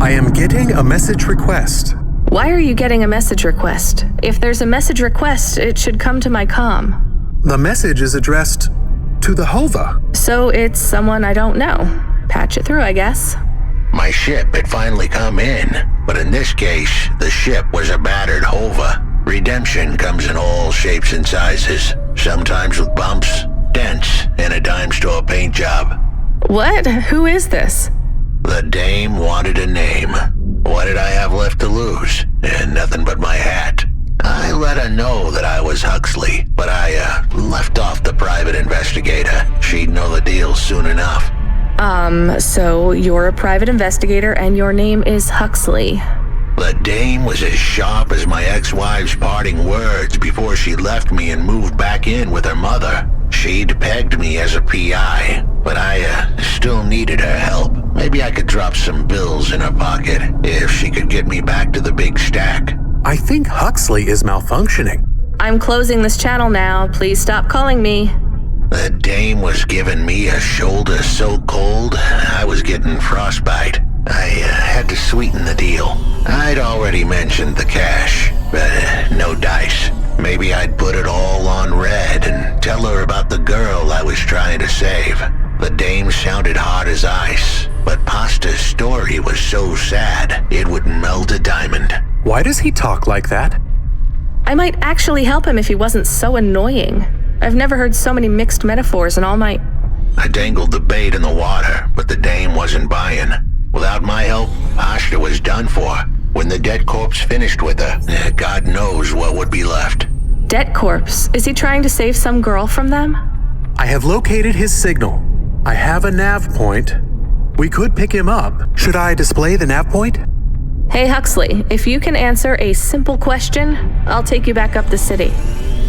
I am getting a message request. Why are you getting a message request? If there's a message request, it should come to my comm. The message is addressed to the Hova. So it's someone I don't know. Patch it through, I guess. My ship had finally come in, but in this case, the ship was a battered Hova. Redemption comes in all shapes and sizes, sometimes with bumps, dents, and a dime store paint job. What? Who is this? The dame wanted a name. What did I have left to lose? And nothing but my hat. I let her know that I was Huxley, but I left off the private investigator. She'd know the deal soon enough. So you're a private investigator and your name is Huxley. The dame was as sharp as my ex-wife's parting words before she left me and moved back in with her mother. She'd pegged me as a PI, but I still needed her help. Maybe I could drop some bills in her pocket if she could get me back to the big stack. I think Huxley is malfunctioning. I'm closing this channel now. Please stop calling me. The dame was giving me a shoulder so cold, I was getting frostbite. I had to sweeten the deal. I'd already mentioned the cash, but no dice. Maybe I'd put it all on red and tell her about the girl I was trying to save. The dame sounded hard as ice, but Pasta's story was so sad it would melt a diamond. Why does he talk like that? I might actually help him if he wasn't so annoying. I've never heard so many mixed metaphors in all my... I dangled the bait in the water, but the dame wasn't buying. Without my help, Asta was done for. When the dead corpse finished with her, God knows what would be left. Dead corpse? Is he trying to save some girl from them? I have located his signal. I have a nav point. We could pick him up. Should I display the nav point? Hey Huxley, if you can answer a simple question, I'll take you back up the city.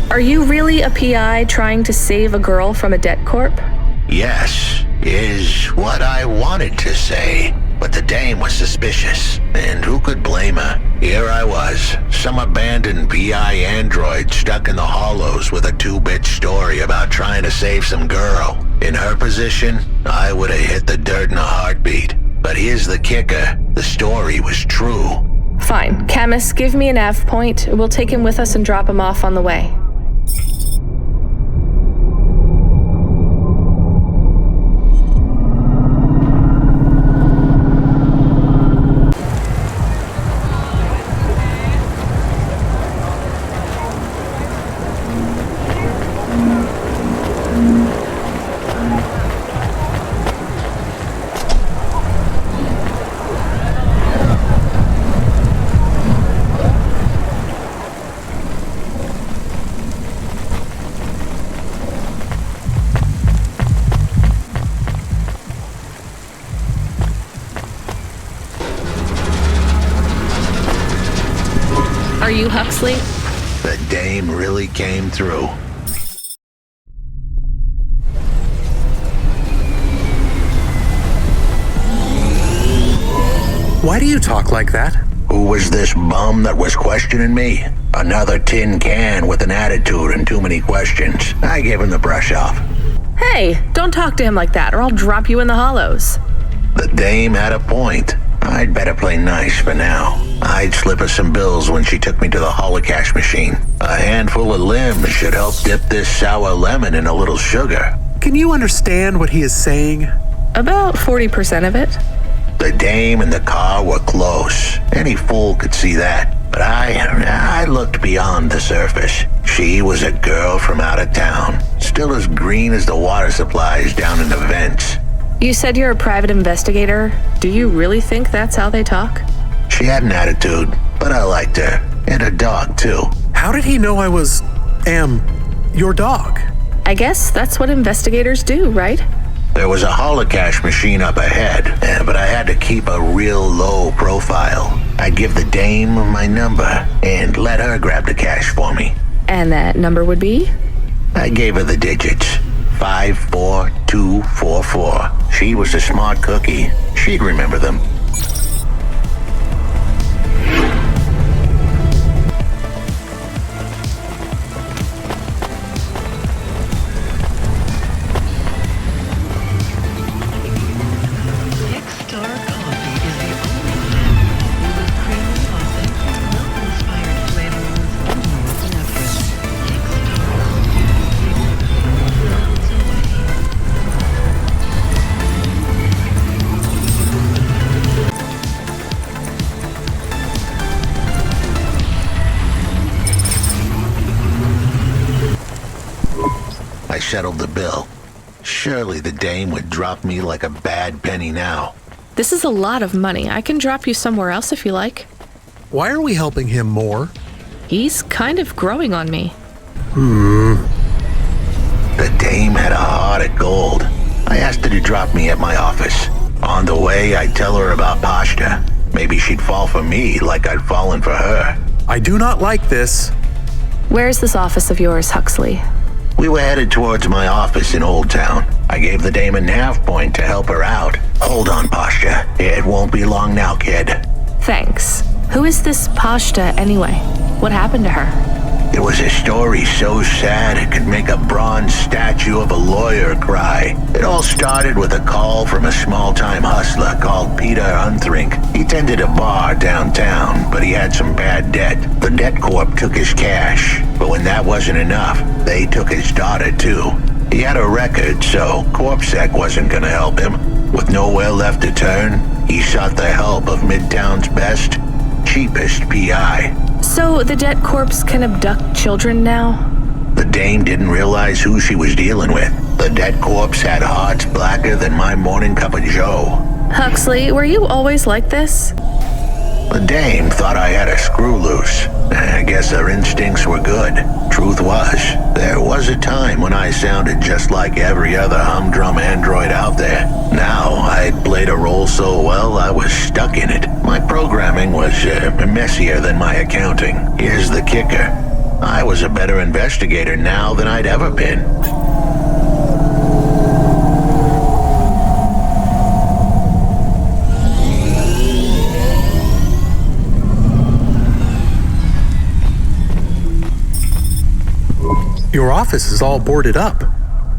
Are you really a PI trying to save a girl from a dead corp? Yes, is what I wanted to say. But the dame was suspicious, and who could blame her? Here I was, some abandoned PI android stuck in the hollows with a 2-bit story about trying to save some girl. In her position, I would have hit the dirt in a heartbeat. But here's the kicker, the story was true. Fine, Camus, give me a nav point. We'll take him with us and drop him off on the way. Are you Huxley? The dame really came through. Why do you talk like that? Who was this bum that was questioning me? Another tin can with an attitude and too many questions. I gave him the brush off. Hey, don't talk to him like that or I'll drop you in the hollows. The dame had a point. I'd better play nice for now. I'd slip her some bills when she took me to the holocaust machine. A handful of limbs should help dip this sour lemon in a little sugar. Can you understand what he is saying? About 40% of it. The dame and the car were close. Any fool could see that. But I looked beyond the surface. She was a girl from out of town, still as green as the water supplies down in the vents. You said you're a private investigator. Do you really think that's how they talk? She had an attitude, but I liked her. And her dog, too. How did he know I was, your dog? I guess that's what investigators do, right? There was a holocaust machine up ahead, but I had to keep a real low profile. I'd give the dame my number and let her grab the cash for me. And that number would be? I gave her the digits. 54244. She was a smart cookie. She'd remember them. settled the bill. Surely the dame would drop me like a bad penny now. This is a lot of money. I can drop you somewhere else if you like. Why are we helping him more? He's kind of growing on me. The dame had a heart of gold. I asked her to drop me at my office. On the way, I'd tell her about Pashta. Maybe she'd fall for me like I'd fallen for her. I do not like this. Where's this office of yours, Huxley? We were headed towards my office in Old Town. I gave the dame a nav point to help her out. Hold on, Pashta. It won't be long now, kid. Thanks. Who is this Pashta anyway? What happened to her? It was a story so sad it could make a bronze statue of a lawyer cry. It all started with a call from a small-time hustler called Peter Unthrink. He tended a bar downtown, but he had some bad debt. The debt corp took his cash, but when that wasn't enough, they took his daughter too. He had a record, so CorpSec wasn't gonna help him. With nowhere left to turn, he sought the help of Midtown's best, cheapest PI. So the debt corpse can abduct children now? The dame didn't realize who she was dealing with. The dead corpse had hearts blacker than my morning cup of joe. Huxley, were you always like this? The dame thought I had a screw loose. I guess her instincts were good. Truth was, there was a time when I sounded just like every other humdrum android out there. Now, I'd played a role so well I was stuck in it. My programming was messier than my accounting. Here's the kicker. I was a better investigator now than I'd ever been. Your office is all boarded up.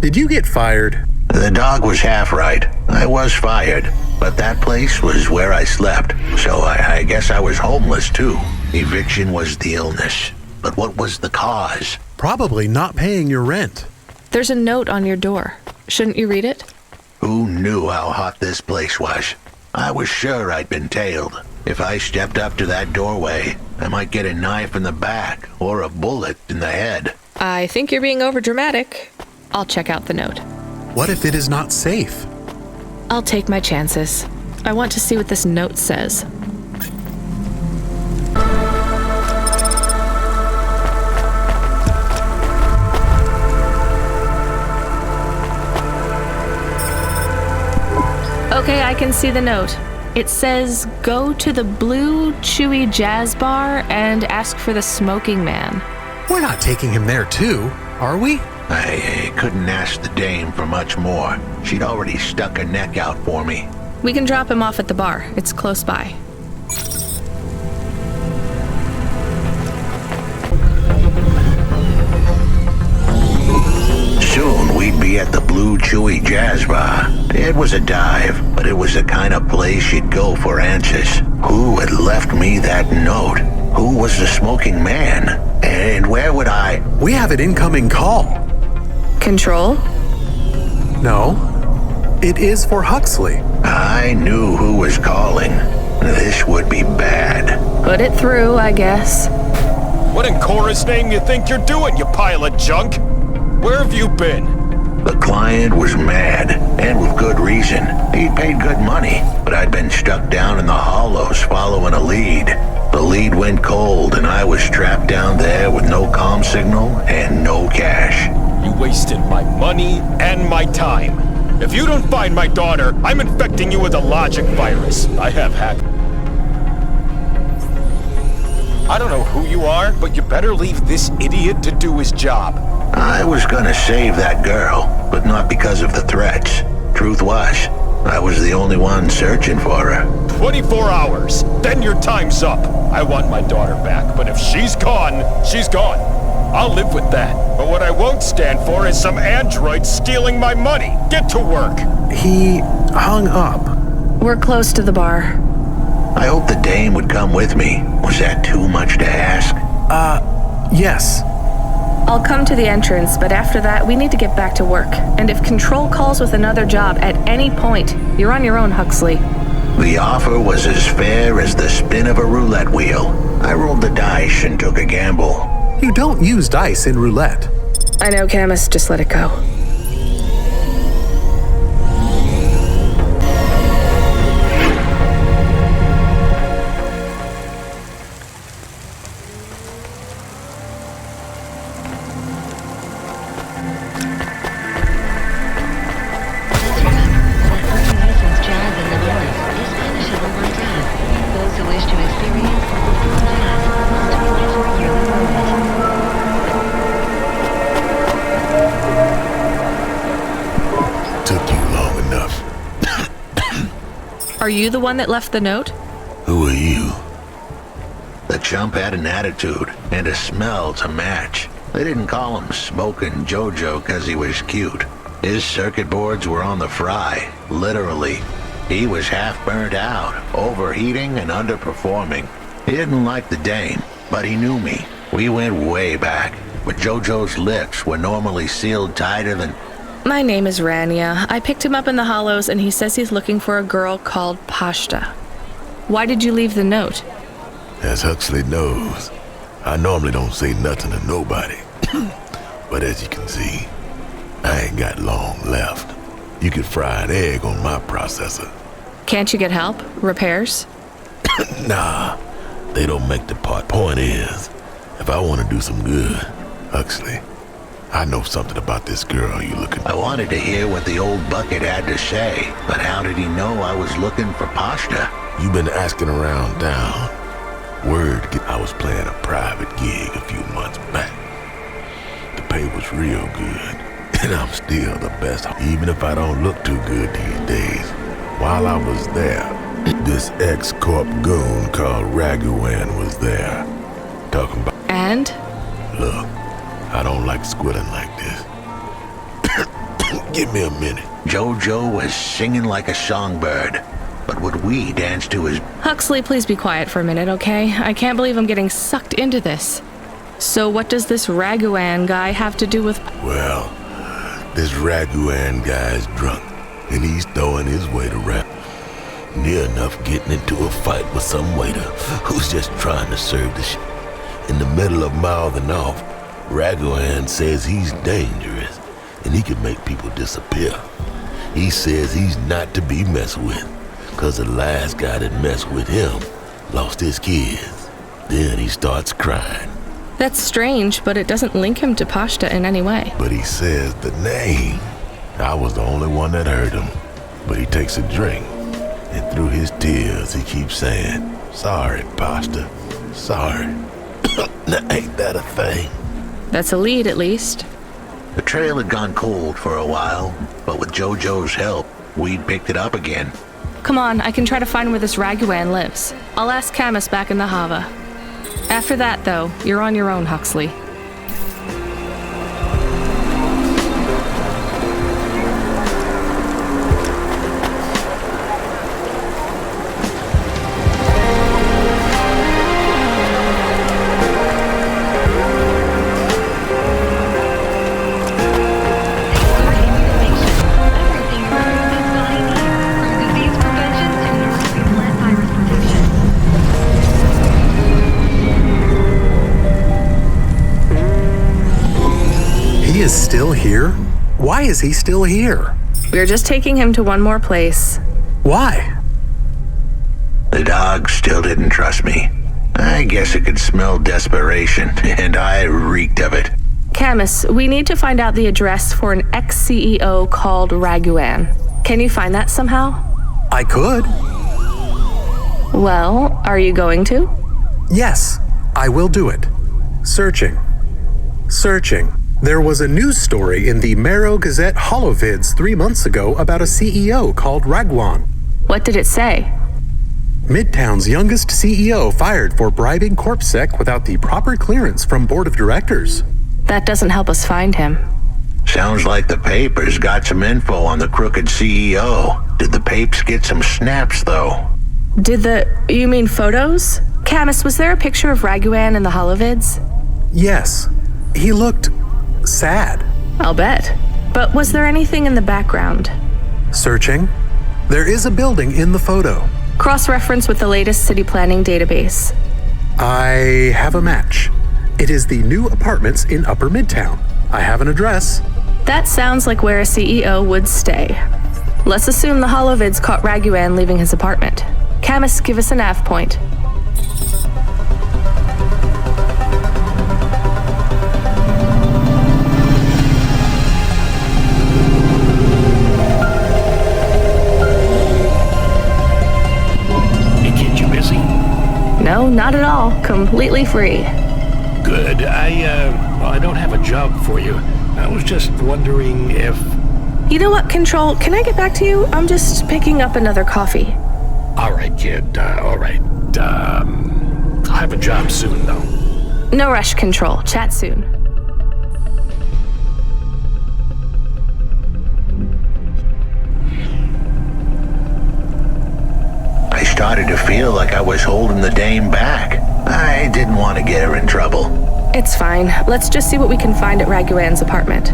Did you get fired? The dog was half right. I was fired, but that place was where I slept, so I guess I was homeless too. Eviction was the illness. But what was the cause? Probably not paying your rent. There's a note on your door. Shouldn't you read it? Who knew how hot this place was? I was sure I'd been tailed. If I stepped up to that doorway, I might get a knife in the back or a bullet in the head. I think you're being overdramatic. I'll check out the note. What if it is not safe? I'll take my chances. I want to see what this note says. Okay, I can see the note. It says, go to the Blue Chewy Jazz Bar and ask for the Smoking Man. We're not taking him there too, are we? I couldn't ask the dame for much more. She'd already stuck her neck out for me. We can drop him off at the bar. It's close by. Soon we'd be at the Blue Chewy Jazz Bar. It was a dive, but it was the kind of place you'd go for answers. Who had left me that note? Who was the smoking man? And where would I... We have an incoming call. Control? No, it is for Huxley. I knew who was calling. This would be bad. Put it through, I guess. What in Cora's name you think you're doing, you pile of junk? Where have you been? The client was mad, and with good reason. He'd paid good money, but I'd been stuck down in the hollows following a lead. The lead went cold, and I was trapped down there with no comm signal and no cash. You wasted my money and my time. If you don't find my daughter, I'm infecting you with a logic virus. I have hacked. I don't know who you are, but you better leave this idiot to do his job. I was gonna save that girl, but not because of the threats. Truth was, I was the only one searching for her. 24 hours, then your time's up. I want my daughter back, but if she's gone, she's gone. I'll live with that. But what I won't stand for is some android stealing my money. Get to work. He hung up. We're close to the bar. I hoped the dame would come with me. Was that too much to ask? Yes. I'll come to the entrance, but after that, we need to get back to work. And if Control calls with another job at any point, you're on your own, Huxley. The offer was as fair as the spin of a roulette wheel. I rolled the dice and took a gamble. You don't use dice in roulette. I know, Camus, just let it go. Are you the one that left the note? Who are you? The chump had an attitude and a smell to match. They didn't call him Smoking Jojo because he was cute. His circuit boards were on the fry, literally. He was half burnt out, overheating and underperforming. He didn't like the dame, but he knew me. We went way back, but Jojo's lips were normally sealed tighter than... My name is Rania. I picked him up in the Hollows and he says he's looking for a girl called Pashta. Why did you leave the note? As Huxley knows, I normally don't say nothing to nobody. But as you can see, I ain't got long left. You could fry an egg on my processor. Can't you get help? Repairs? Nah, they don't make the part. Point is, if I want to do some good, Huxley, I know something about this girl you looking. I wanted to hear what the old bucket had to say, but how did he know I was looking for Pashta? You've been asking around town. I was playing a private gig a few months back. The pay was real good, and I'm still the best, even if I don't look too good these days. While I was there, this ex-corp goon called Raguan was there, talking about... And? Look, I don't like squilling like this. Give me a minute. Jojo was singing like a songbird, but would we dance to his... Huxley, please be quiet for a minute, okay? I can't believe I'm getting sucked into this. So what does this Raguan guy have to do with... Well, this Raguan guy's drunk, and he's throwing his weight around. Near enough getting into a fight with some waiter who's just trying to serve the shit. In the middle of mouthing off, Raguan says he's dangerous, and he can make people disappear. He says he's not to be messed with, because the last guy that messed with him lost his kids. Then he starts crying. That's strange, but it doesn't link him to Pashta in any way. But he says the name. I was the only one that heard him. But he takes a drink, and through his tears he keeps saying, "Sorry, Pashta, sorry." Now, ain't that a thing? That's a lead, at least. The trail had gone cold for a while, but with Jojo's help, we'd picked it up again. Come on, I can try to find where this Raguan lives. I'll ask Camus back in the Hava. After that, though, you're on your own, Huxley. Is still here? Why is he still here? We're just taking him to one more place. Why? The dog still didn't trust me. I guess it could smell desperation, and I reeked of it. Camus, we need to find out the address for an ex-CEO called Raguan. Can you find that somehow? I could. Well, are you going to? Yes, I will do it. Searching. There was a news story in the Marrow Gazette Holovids 3 months ago about a CEO called Raguan. What did it say? Midtown's youngest CEO fired for bribing CorpSec without the proper clearance from board of directors. That doesn't help us find him. Sounds like the papers got some info on the crooked CEO. Did the papes get some snaps, though? You mean photos? Camus, was there a picture of Raguan in the Holovids? Yes. He looked sad. I'll bet. But was there anything in the background? Searching. There is a building in the photo. Cross-reference with the latest city planning database. I have a match. It is the new apartments in Upper Midtown. I have an address. That sounds like where a CEO would stay. Let's assume the Holovids caught Raguan leaving his apartment. Camus, give us a nav point. No, not at all. Completely free. Good. I don't have a job for you. I was just wondering if... You know what, Control? Can I get back to you? I'm just picking up another coffee. All right, kid. All right. I'll have a job soon, though. No rush, Control. Chat soon. I started to feel like I was holding the dame back. I didn't want to get her in trouble. It's fine. Let's just see what we can find at Raguan's apartment.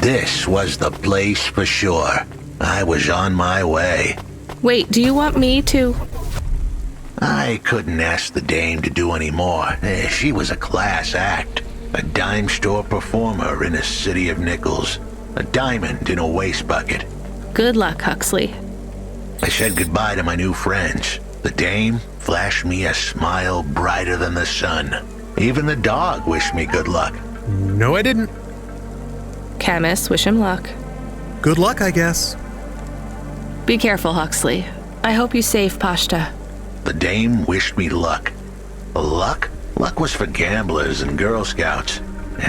This was the place for sure. I was on my way. Wait, do you want me to... I couldn't ask the dame to do any more. She was a class act. A dime store performer in a city of nickels. A diamond in a waste bucket. Good luck, Huxley. I said goodbye to my new friends. The dame flashed me a smile brighter than the sun. Even the dog wished me good luck. No, I didn't. Camus, wish him luck. Good luck, I guess. Be careful, Huxley. I hope you save Pashta. The dame wished me luck. Luck? Luck was for gamblers and Girl Scouts.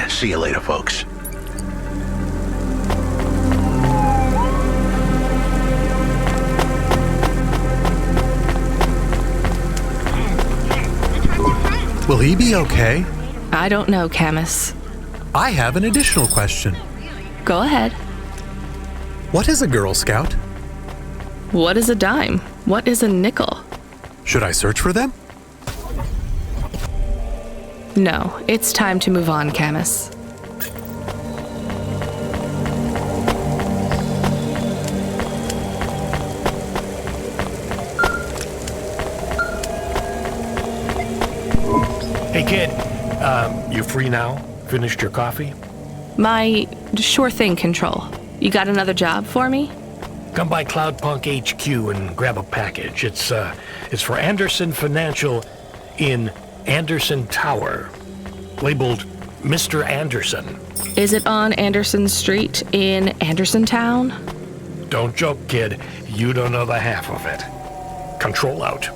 See you later, folks. Will he be okay? I don't know, Camus. I have an additional question. Go ahead. What is a Girl Scout? What is a dime? What is a nickel? Should I search for them? No, it's time to move on, Camus. Hey, kid. You free now? Finished your coffee? Sure thing, Control. You got another job for me? Come by Cloudpunk HQ and grab a package. It's for Anderson Financial in Anderson Tower, labeled Mr. Anderson. Is it on Anderson Street in Anderson Town? Don't joke, kid. You don't know the half of it. Control out.